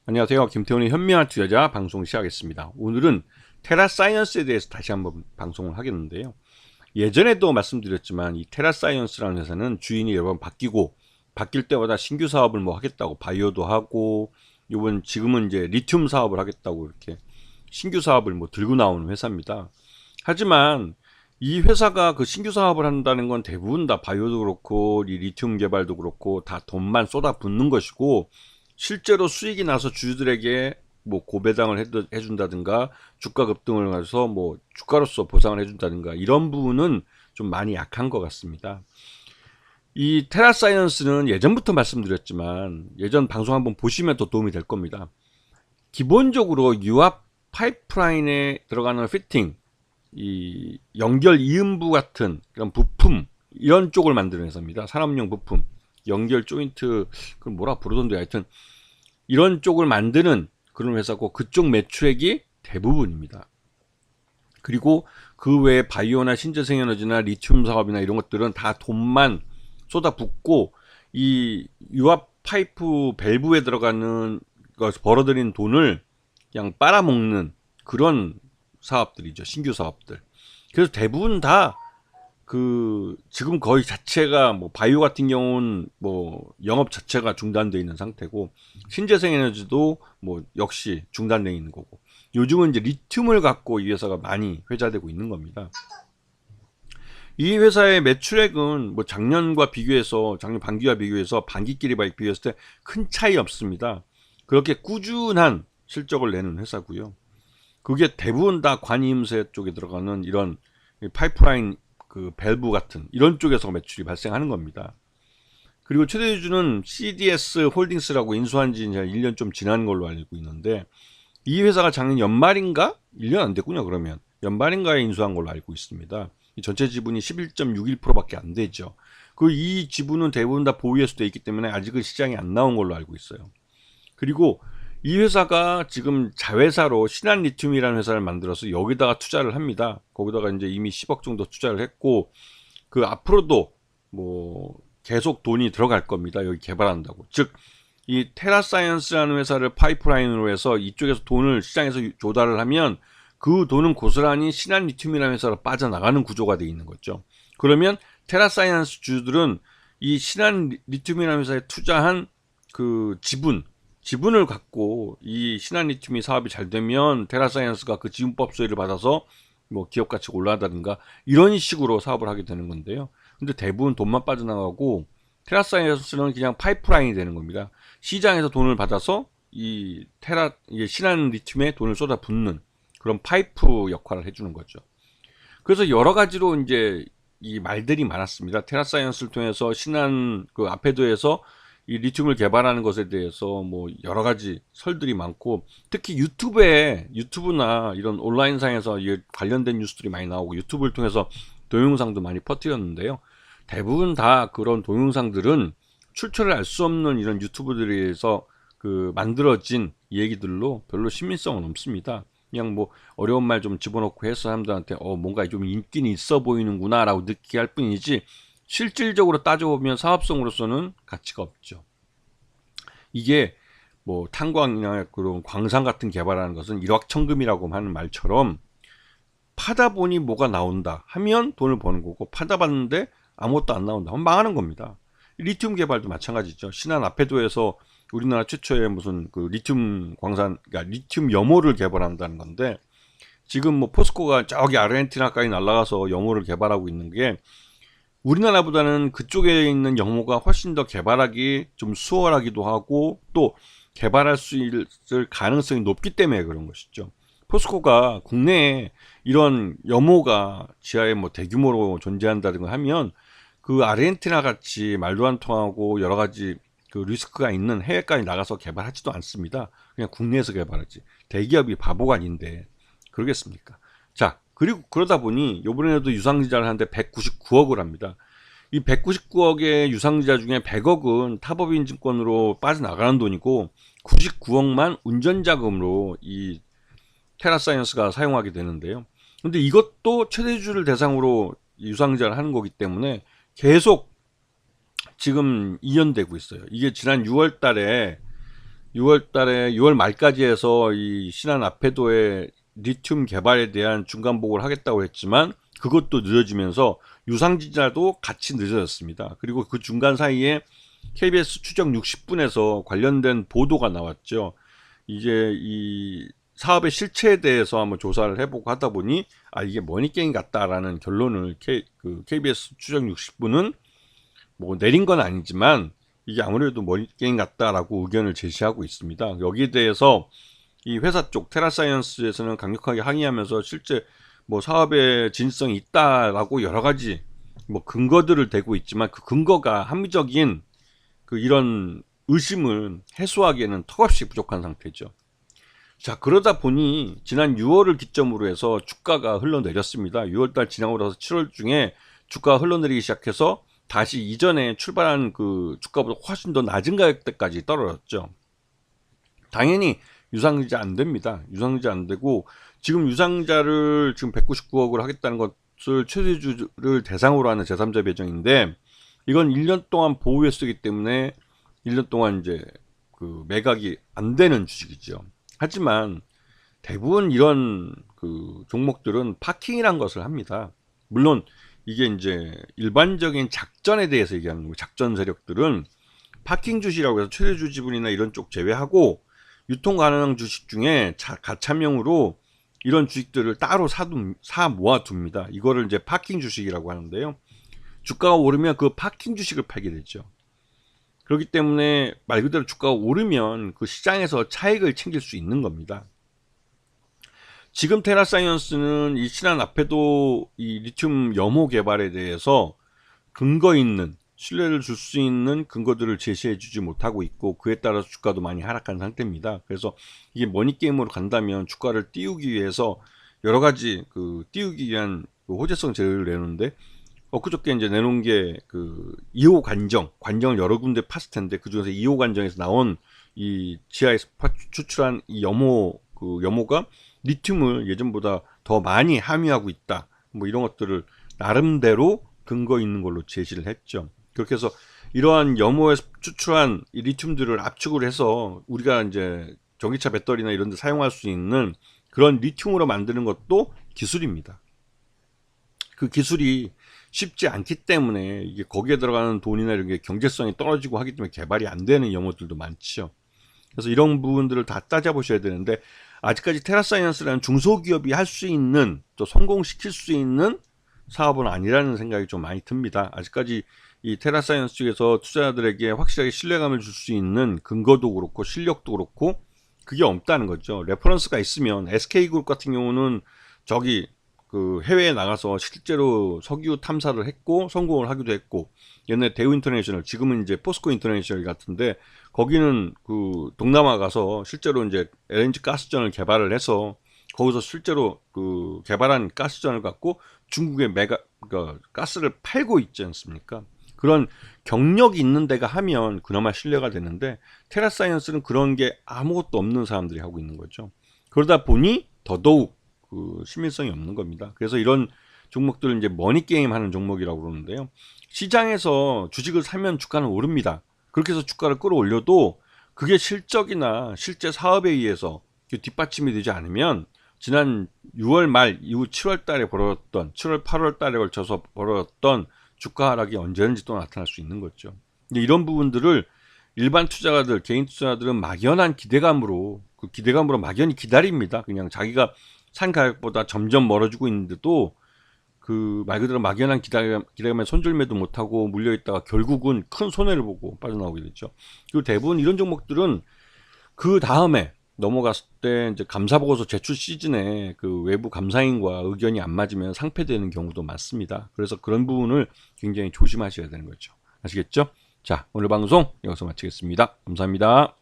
안녕하세요. 김태훈의 현명한 투자자 방송 시작하겠습니다. 오늘은 테라사이언스에 대해서 다시 한번 방송을 하겠는데요. 예전에도 말씀드렸지만 이 테라사이언스라는 회사는 주인이 여러 번 바뀌고 바뀔 때마다 신규 사업을 뭐 하겠다고 바이오도 하고 지금은 이제 리튬 사업을 하겠다고 이렇게 신규 사업을 뭐 들고 나오는 회사입니다. 하지만 이 회사가 그 신규 사업을 한다는 건 대부분 다 바이오도 그렇고 이 리튬 개발도 그렇고 다 돈만 쏟아붓는 것이고, 실제로 수익이 나서 주주들에게 뭐 고배당을 해준다든가 주가 급등을 해서 뭐 주가로서 보상을 해준다든가 이런 부분은 좀 많이 약한 것 같습니다. 이 테라사이언스는 예전부터 말씀드렸지만 예전 방송 한번 보시면 더 도움이 될 겁니다. 기본적으로 유압 파이프라인에 들어가는 피팅, 이 연결 이음부 같은 그런 부품, 이런 쪽을 만드는 회사입니다. 산업용 부품, 연결 조인트, 그걸 뭐라 부르던데 하여튼 이런 쪽을 만드는 그런 회사고, 그쪽 매출액이 대부분입니다. 그리고 그 외에 바이오나 신재생에너지나 리튬 사업이나 이런 것들은 다 돈만 쏟아붓고 이 유압 파이프 밸브에 들어가는 것을 벌어들인 돈을 그냥 빨아먹는 그런 사업들이죠. 신규 사업들. 그래서 대부분 다 지금 거의 자체가 뭐 바이오 같은 경우는 뭐 영업 자체가 중단되어 있는 상태고, 신재생 에너지도 뭐 역시 중단되어 있는 거고, 요즘은 이제 리튬을 갖고 이 회사가 많이 회자되고 있는 겁니다. 이 회사의 매출액은 뭐 작년 반기와 비교해서 반기끼리 비교했을 때 큰 차이 없습니다. 그렇게 꾸준한 실적을 내는 회사고요. 그게 대부분 다 관이음새 쪽에 들어가는 이런 파이프라인 밸브 같은 이런 쪽에서 매출이 발생하는 겁니다. 그리고 최대 주주는 CDS 홀딩스라고 인수한 지 이제 1년 좀 지난 걸로 알고 있는데, 이 회사가 작년 연말인가? 1년 안 됐군요. 그러면 연말인가에 인수한 걸로 알고 있습니다. 전체 지분이 11.61%밖에 안 되죠. 이 지분은 대부분 다 보유에서 돼 있기 때문에 아직은 시장에 안 나온 걸로 알고 있어요. 그리고 이 회사가 지금 자회사로 신한리튬이라는 회사를 만들어서 여기다가 투자를 합니다. 거기다가 이제 이미 10억 정도 투자를 했고, 앞으로도 뭐 계속 돈이 들어갈 겁니다. 여기 개발한다고. 즉, 이 테라사이언스라는 회사를 파이프라인으로 해서 이쪽에서 돈을 시장에서 조달을 하면 그 돈은 고스란히 신한리튬이라는 회사로 빠져나가는 구조가 되어 있는 거죠. 그러면 테라사이언스 주주들은 이 신한리튬이라는 회사에 투자한 지분을 갖고, 이 신한리튬이 사업이 잘 되면 테라사이언스가 그 지분법 소유를 받아서 뭐 기업 가치가 올라간다든가 이런 식으로 사업을 하게 되는 건데요. 근데 대부분 돈만 빠져나가고 테라사이언스는 그냥 파이프라인이 되는 겁니다. 시장에서 돈을 받아서 이게 신한리튬에 돈을 쏟아붓는 그런 파이프 역할을 해주는 거죠. 그래서 여러 가지로 이제 이 말들이 많았습니다. 테라사이언스를 통해서 신한 아페도에서 이 리튬을 개발하는 것에 대해서 뭐 여러 가지 설들이 많고, 특히 유튜브나 이런 온라인상에서 관련된 뉴스들이 많이 나오고 유튜브를 통해서 동영상도 많이 퍼뜨렸는데요. 대부분 다 그런 동영상들은 출처를 알 수 없는 이런 유튜브들에서 만들어진 얘기들로 별로 신빙성은 없습니다. 그냥 뭐 어려운 말 좀 집어넣고 해서 사람들한테 뭔가 좀 인기는 있어 보이는구나 라고 느끼게 할 뿐이지, 실질적으로 따져보면 사업성으로서는 가치가 없죠. 이게 뭐 탄광이나 그런 광산 같은 개발하는 것은 일확천금이라고 하는 말처럼, 파다 보니 뭐가 나온다 하면 돈을 버는 거고, 파다 봤는데 아무것도 안 나온다 하면 망하는 겁니다. 리튬 개발도 마찬가지죠. 신안 아페도에서 우리나라 최초의 무슨 리튬 광산, 그러니까 리튬 염호를 개발한다는 건데, 지금 뭐 포스코가 저기 아르헨티나까지 날아가서 염호를 개발하고 있는 게, 우리나라보다는 그쪽에 있는 염호가 훨씬 더 개발하기 좀 수월하기도 하고 또 개발할 수 있을 가능성이 높기 때문에 그런 것이죠. 포스코가 국내에 이런 염호가 지하에 뭐 대규모로 존재한다든가 하면 아르헨티나 같이 말도 안 통하고 여러 가지 리스크가 있는 해외까지 나가서 개발하지도 않습니다. 그냥 국내에서 개발하지. 대기업이 바보가 아닌데 그러겠습니까? 자, 그리고 그러다 보니 요번에도 유상증자를 하는데 199억을 합니다. 이 199억의 유상증자 중에 100억은 타법인증권으로 빠져나가는 돈이고, 99억만 운전자금으로 이 테라사이언스가 사용하게 되는데요. 근데 이것도 최대주주를 대상으로 유상증자를 하는 거기 때문에 계속 지금 이연되고 있어요. 이게 지난 6월 달에 6월 말까지 해서 이 신안 아페도의 리튬 개발에 대한 중간 보고를 하겠다고 했지만 그것도 늦어지면서 유상증자도 같이 늦어졌습니다. 그리고 그 중간 사이에 KBS 추적 60분에서 관련된 보도가 나왔죠. 이제 이 사업의 실체에 대해서 한번 조사를 해보고 하다 보니 이게 머니게임 같다라는 결론을 KBS 추적 60분은 뭐 내린 건 아니지만 이게 아무래도 머니게임 같다라고 의견을 제시하고 있습니다. 여기에 대해서 이 회사 쪽 테라사이언스에서는 강력하게 항의하면서 실제 뭐 사업의 진실성이 있다라고 여러 가지 뭐 근거들을 대고 있지만 그 근거가 합리적인 이런 의심을 해소하기에는 턱없이 부족한 상태죠. 자, 그러다 보니 지난 6월을 기점으로 해서 주가가 흘러내렸습니다. 6월달 지나고 나서 7월 중에 주가가 흘러내리기 시작해서 다시 이전에 출발한 그 주가보다 훨씬 더 낮은 가격대까지 떨어졌죠. 당연히 유상증자 안 됩니다. 유상증자 안 되고 지금 유상증자를 지금 199억을 하겠다는 것을 최대주를 대상으로 하는 제3자 배정인데 이건 1년 동안 보유에 쓰기 때문에 1년 동안 이제 그 매각이 안 되는 주식이죠. 하지만 대부분 이런 그 종목들은 파킹이란 것을 합니다. 물론 이게 이제 일반적인 작전에 대해서 얘기하는 거고 작전 세력들은 파킹 주식이라고 해서 최대주 지분이나 이런 쪽 제외하고 유통 가능한 주식 중에 가차명으로 이런 주식들을 따로 사 모아둡니다. 이거를 이제 파킹 주식이라고 하는데요. 주가가 오르면 그 파킹 주식을 팔게 되죠. 그렇기 때문에 말 그대로 주가가 오르면 그 시장에서 차익을 챙길 수 있는 겁니다. 지금 테라사이언스는 이 신안 앞에도 이 리튬 염호 개발에 대해서 근거 있는 신뢰를 줄 수 있는 근거들을 제시해 주지 못하고 있고 그에 따라서 주가도 많이 하락한 상태입니다. 그래서 이게 머니게임으로 간다면 주가를 띄우기 위해서 여러 가지 띄우기 위한 호재성 재료를 내놓는데 엊그저께 이제 내놓은 게 2호 관정을 여러 군데 팠을 텐데 그 중에서 2호 관정에서 나온 이 지하에서 추출한 이 염호가 리튬을 예전보다 더 많이 함유하고 있다. 뭐 이런 것들을 나름대로 근거 있는 걸로 제시를 했죠. 그렇게 해서 이러한 염호에서 추출한 이 리튬들을 압축을 해서 우리가 이제 전기차 배터리나 이런 데 사용할 수 있는 그런 리튬으로 만드는 것도 기술입니다. 그 기술이 쉽지 않기 때문에 이게 거기에 들어가는 돈이나 이런 게 경제성이 떨어지고 하기 때문에 개발이 안 되는 염호들도 많죠. 그래서 이런 부분들을 다 따져보셔야 되는데 아직까지 테라사이언스라는 중소기업이 할 수 있는 또 성공시킬 수 있는 사업은 아니라는 생각이 좀 많이 듭니다. 아직까지 이 테라사이언스 쪽에서 투자자들에게 확실하게 신뢰감을 줄 수 있는 근거도 그렇고 실력도 그렇고 그게 없다는 거죠. 레퍼런스가 있으면 SK그룹 같은 경우는 저기 해외에 나가서 실제로 석유 탐사를 했고 성공을 하기도 했고 옛날에 대우 인터내셔널 지금은 이제 포스코 인터내셔널 같은데 거기는 동남아 가서 실제로 이제 LNG 가스전을 개발을 해서 거기서 실제로 개발한 가스전을 갖고 중국에 가스를 팔고 있지 않습니까? 그런 경력이 있는 데가 하면 그나마 신뢰가 되는데 테라사이언스는 그런 게 아무것도 없는 사람들이 하고 있는 거죠. 그러다 보니 더더욱 신빙성이 없는 겁니다. 그래서 이런 종목들은 이제 머니게임 하는 종목이라고 그러는데요. 시장에서 주식을 사면 주가는 오릅니다. 그렇게 해서 주가를 끌어올려도 그게 실적이나 실제 사업에 의해서 뒷받침이 되지 않으면 지난 6월 말 이후 7월 달에 벌어졌던 7월 8월 달에 걸쳐서 벌어졌던 주가 하락이 언제든지 또 나타날 수 있는 거죠. 이런 부분들을 일반 투자가들, 개인 투자자들은 막연한 기대감으로 막연히 기다립니다. 그냥 자기가 산 가격보다 점점 멀어지고 있는데도 말 그대로 막연한 기대감에 손절매도 못하고 물려있다가 결국은 큰 손해를 보고 빠져나오게 되죠. 그리고 대부분 이런 종목들은 그 다음에 넘어갔을 때 이제 감사보고서 제출 시즌에 외부 감사인과 의견이 안 맞으면 상폐되는 경우도 많습니다. 그래서 그런 부분을 굉장히 조심하셔야 되는 거죠. 아시겠죠? 자, 오늘 방송 여기서 마치겠습니다. 감사합니다.